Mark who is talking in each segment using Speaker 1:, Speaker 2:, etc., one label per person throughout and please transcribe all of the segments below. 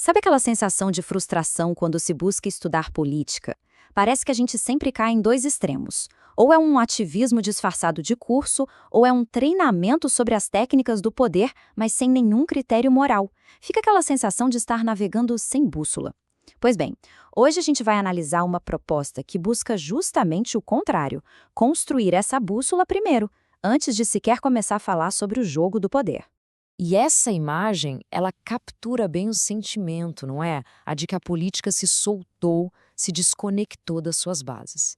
Speaker 1: Sabe aquela sensação de frustração quando se busca estudar política? Parece que a gente sempre cai em dois extremos. Ou é um ativismo disfarçado de curso, ou é um treinamento sobre as técnicas do poder, mas sem nenhum critério moral. Fica aquela sensação de estar navegando sem bússola. Pois bem, hoje a gente vai analisar uma proposta que busca justamente o contrário: construir essa bússola primeiro, antes de sequer começar a falar sobre o jogo do poder.
Speaker 2: E essa imagem, ela captura bem o sentimento, não é? A de que a política se soltou, se desconectou das suas bases.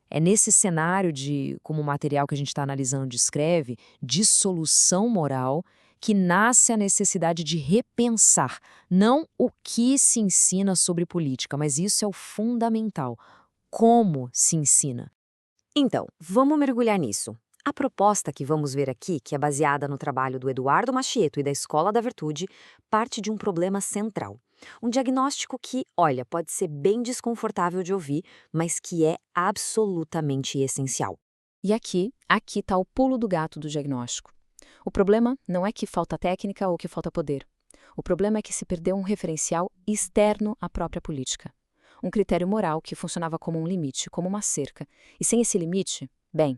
Speaker 2: É nesse cenário de, como o material que a gente está analisando descreve, dissolução moral, que nasce a necessidade de repensar, não o que se ensina sobre política, mas isso é o fundamental. Como se ensina?
Speaker 3: Então, vamos mergulhar nisso. A proposta que vamos ver aqui, que é baseada no trabalho do Eduardo Machieto e da Escola da Virtude, parte de um problema central. Um diagnóstico que, olha, pode ser bem desconfortável de ouvir, mas que é absolutamente essencial.
Speaker 2: E aqui está o pulo do gato do diagnóstico. O problema não é que falta técnica ou que falta poder. O problema é que se perdeu um referencial externo à própria política. Um critério moral que funcionava como um limite, como uma cerca. E sem esse limite, bem,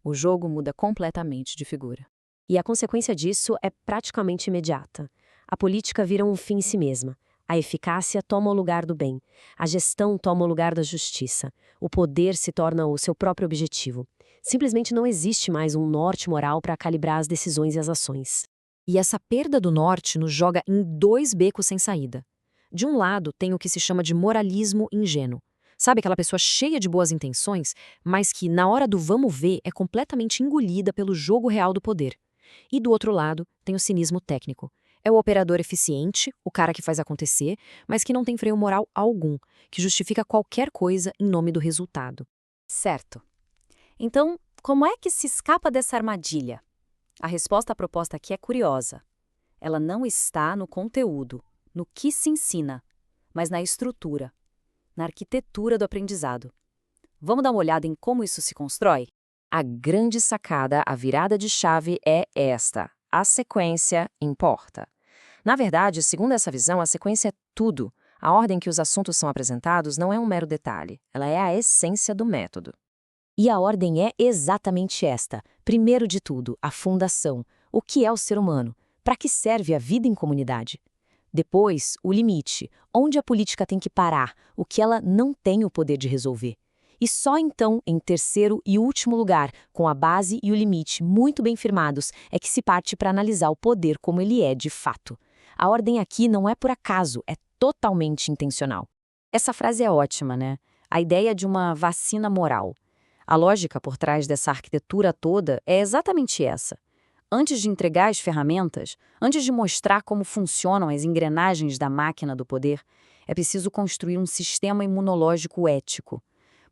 Speaker 2: o jogo muda completamente de figura.
Speaker 3: E a consequência disso é praticamente imediata. A política vira um fim em si mesma. A eficácia toma o lugar do bem. A gestão toma o lugar da justiça. O poder se torna o seu próprio objetivo. Simplesmente não existe mais um norte moral para calibrar as decisões e as ações.
Speaker 2: E essa perda do norte nos joga em dois becos sem saída. De um lado, tem o que se chama de moralismo ingênuo. Sabe aquela pessoa cheia de boas intenções, mas que, na hora do vamos ver, é completamente engolida pelo jogo real do poder. E do outro lado, tem o cinismo técnico. É o operador eficiente, o cara que faz acontecer, mas que não tem freio moral algum, que justifica qualquer coisa em nome do resultado.
Speaker 1: Certo. Então, como é que se escapa dessa armadilha? A resposta à proposta aqui é curiosa. Ela não está no conteúdo, no que se ensina, mas na estrutura, na arquitetura do aprendizado. Vamos dar uma olhada em como isso se constrói?
Speaker 2: A grande sacada, a virada de chave é esta: a sequência importa. Na verdade, segundo essa visão, a sequência é tudo. A ordem que os assuntos são apresentados não é um mero detalhe, ela é a essência do método.
Speaker 3: E a ordem é exatamente esta. Primeiro de tudo, a fundação. O que é o ser humano? Para que serve a vida em comunidade? Depois, o limite, onde a política tem que parar, o que ela não tem o poder de resolver. E só então, em terceiro e último lugar, com a base e o limite muito bem firmados, é que se parte para analisar o poder como ele é de fato. A ordem aqui não é por acaso, é totalmente intencional.
Speaker 1: Essa frase é ótima, né? A ideia de uma vacina moral. A lógica por trás dessa arquitetura toda é exatamente essa. Antes de entregar as ferramentas, antes de mostrar como funcionam as engrenagens da máquina do poder, é preciso construir um sistema imunológico ético.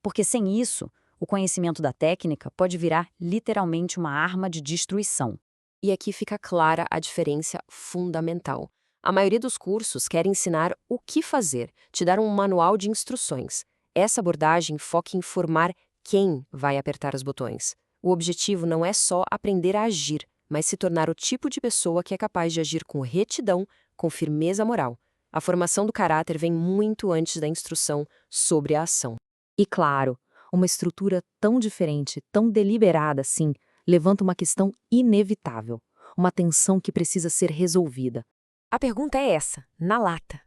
Speaker 1: Porque sem isso, o conhecimento da técnica pode virar literalmente uma arma de destruição.
Speaker 3: E aqui fica clara a diferença fundamental. A maioria dos cursos quer ensinar o que fazer, te dar um manual de instruções. Essa abordagem foca em formar quem vai apertar os botões. O objetivo não é só aprender a agir, mas se tornar o tipo de pessoa que é capaz de agir com retidão, com firmeza moral. A formação do caráter vem muito antes da instrução sobre a ação.
Speaker 2: E claro, uma estrutura tão diferente, tão deliberada assim, levanta uma questão inevitável, uma tensão que precisa ser resolvida.
Speaker 3: A pergunta é essa, na lata.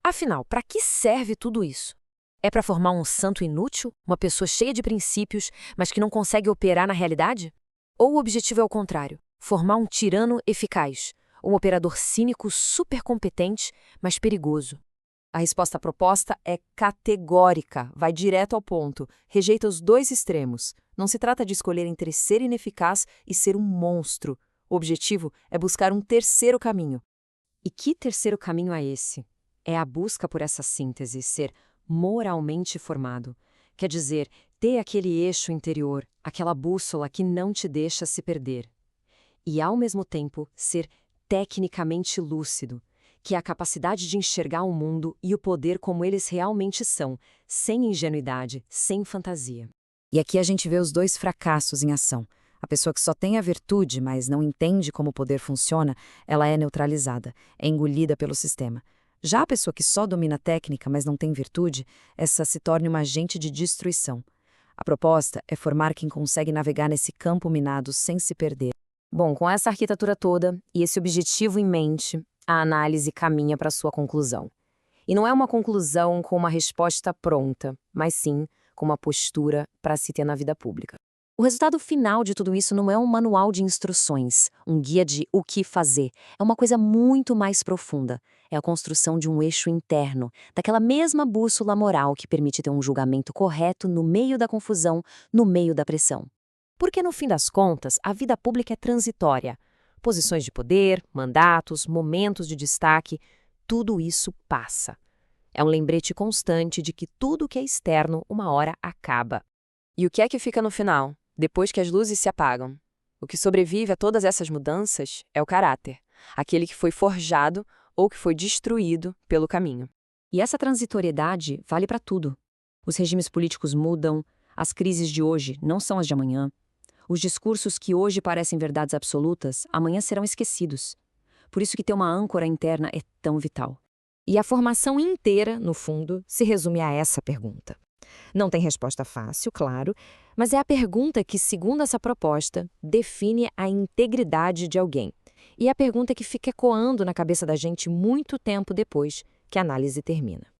Speaker 3: Afinal, para que serve tudo isso? É para formar um santo inútil, uma pessoa cheia de princípios, mas que não consegue operar na realidade? Ou o objetivo é o contrário, formar um tirano eficaz, um operador cínico super competente, mas perigoso? A resposta proposta é categórica, vai direto ao ponto, rejeita os dois extremos. Não se trata de escolher entre ser ineficaz e ser um monstro. O objetivo é buscar um terceiro caminho. E que terceiro caminho é esse? É a busca por essa síntese, ser moralmente formado. Quer dizer, ter aquele eixo interior, aquela bússola que não te deixa se perder. E, ao mesmo tempo, ser tecnicamente lúcido, que é a capacidade de enxergar o mundo e o poder como eles realmente são, sem ingenuidade, sem fantasia.
Speaker 1: E aqui a gente vê os dois fracassos em ação. A pessoa que só tem a virtude, mas não entende como o poder funciona, ela é neutralizada, é engolida pelo sistema.
Speaker 2: Já a pessoa que só domina a técnica, mas não tem virtude, essa se torna uma agente de destruição. A proposta é formar quem consegue navegar nesse campo minado sem se perder.
Speaker 3: Bom, com essa arquitetura toda e esse objetivo em mente, a análise caminha para sua conclusão. E não é uma conclusão com uma resposta pronta, mas sim com uma postura para se ter na vida pública.
Speaker 1: O resultado final de tudo isso não é um manual de instruções, um guia de o que fazer. É uma coisa muito mais profunda. É a construção de um eixo interno, daquela mesma bússola moral que permite ter um julgamento correto no meio da confusão, no meio da pressão.
Speaker 3: Porque, no fim das contas, a vida pública é transitória. Posições de poder, mandatos, momentos de destaque, tudo isso passa. É um lembrete constante de que tudo que é externo, uma hora acaba. E o que é que fica no final, depois que as luzes se apagam? O que sobrevive a todas essas mudanças é o caráter, aquele que foi forjado ou que foi destruído pelo caminho.
Speaker 1: E essa transitoriedade vale para tudo. Os regimes políticos mudam, as crises de hoje não são as de amanhã. Os discursos que hoje parecem verdades absolutas, amanhã serão esquecidos. Por isso que ter uma âncora interna é tão vital.
Speaker 3: E a formação inteira, no fundo, se resume a essa pergunta. Não tem resposta fácil, claro, mas é a pergunta que, segundo essa proposta, define a integridade de alguém. E é a pergunta que fica ecoando na cabeça da gente muito tempo depois que a análise termina.